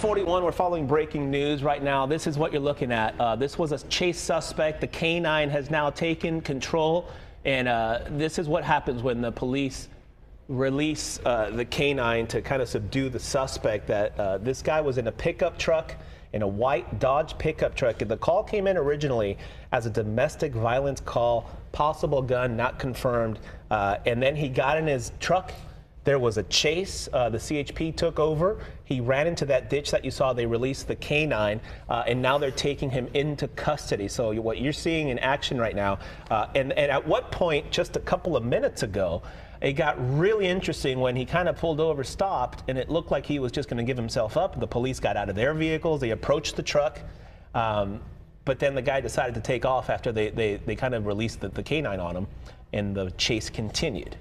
41, we're following breaking news right now. This is what you're looking at. This was a chase suspect. The K-9 has now taken control, and this is what happens when the police release the K-9 to kind of subdue the suspect. That this guy was in a pickup truck, in a white Dodge pickup truck. The call came in originally as a domestic violence call, possible gun, not confirmed, and then he got in his truck. There was a chase. The CHP took over. He ran into that ditch that you saw. They released the K-9, and now they're taking him into custody. So what you're seeing in action right now, and at what point, just a couple of minutes ago, it got really interesting when he kind of pulled over, stopped, and it looked like he was just going to give himself up. The police got out of their vehicles. They approached the truck. But then the guy decided to take off after they kind of released the K-9 on him, and the chase continued.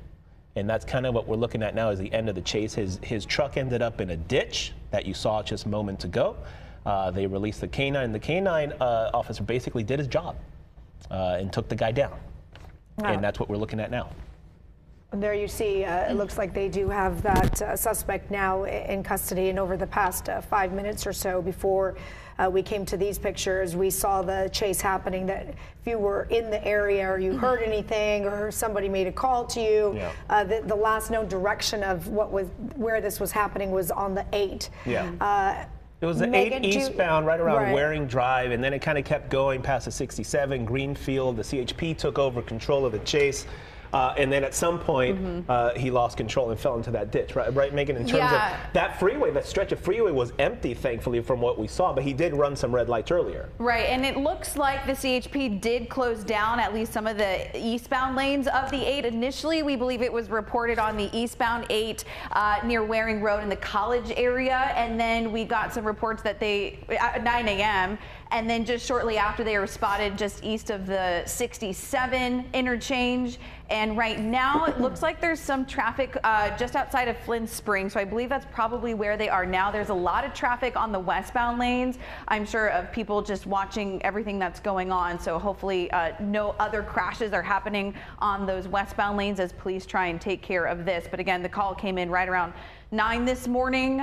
And that's kind of what we're looking at now is the end of the chase. His truck ended up in a ditch that you saw just moments ago. They released the K-9. The K-9 officer basically did his job and took the guy down. Wow. And that's what we're looking at now. And there you see, it looks like they do have that suspect now in custody. And over the past 5 minutes or so before we came to these pictures, we saw the chase happening. That if you were in the area or you heard anything or somebody made a call to you, yeah. The last known direction of where this was happening was on the 8. Yeah. It was the 8 eastbound, right around Waring Drive, and then it kind of kept going past the 67 Greenfield. The CHP took over control of the chase. And then at some point, he lost control and fell into that ditch, right, Megan? In terms of that freeway, that stretch of freeway was empty, thankfully, from what we saw, but he did run some red lights earlier. Right, and it looks like the CHP did close down at least some of the eastbound lanes of the 8. Initially, we believe it was reported on the eastbound 8 near Waring Road in the College area, and then we got some reports that at 9 a.m., and then just shortly after, they were spotted just east of the 67 interchange. And right now, it looks like there's some traffic just outside of Flint Springs. So I believe that's probably where they are now. There's a lot of traffic on the westbound lanes, I'm sure, of people just watching everything that's going on. So hopefully no other crashes are happening on those westbound lanes as police try and take care of this. But again, the call came in right around 9 this morning,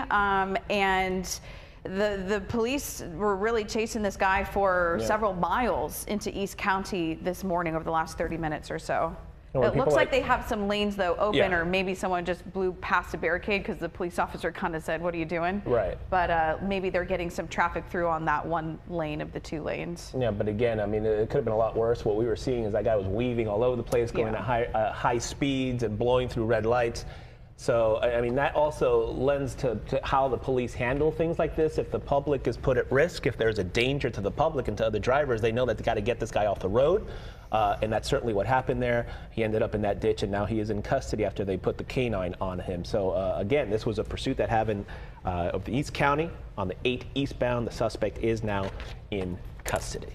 and the police were really chasing this guy for several miles into East County this morning over the last 30 minutes or so. It looks like they have some lanes, though, open, or maybe someone just blew past a barricade because the police officer kind of said, "What are you doing?" Right. But maybe they're getting some traffic through on that one lane of the 2 lanes. Yeah, but again, I mean, it could have been a lot worse. What we were seeing is that guy was weaving all over the place, going at high speeds and blowing through red lights. So, I mean, that also lends to how the police handle things like this. If the public is put at risk, if there's a danger to the public and to other drivers, they know that they got to get this guy off the road. And that's certainly what happened there. He ended up in that ditch, and now he is in custody after they put the K-9 on him. So, again, this was a pursuit that happened of the East County on the 8 eastbound. The suspect is now in custody.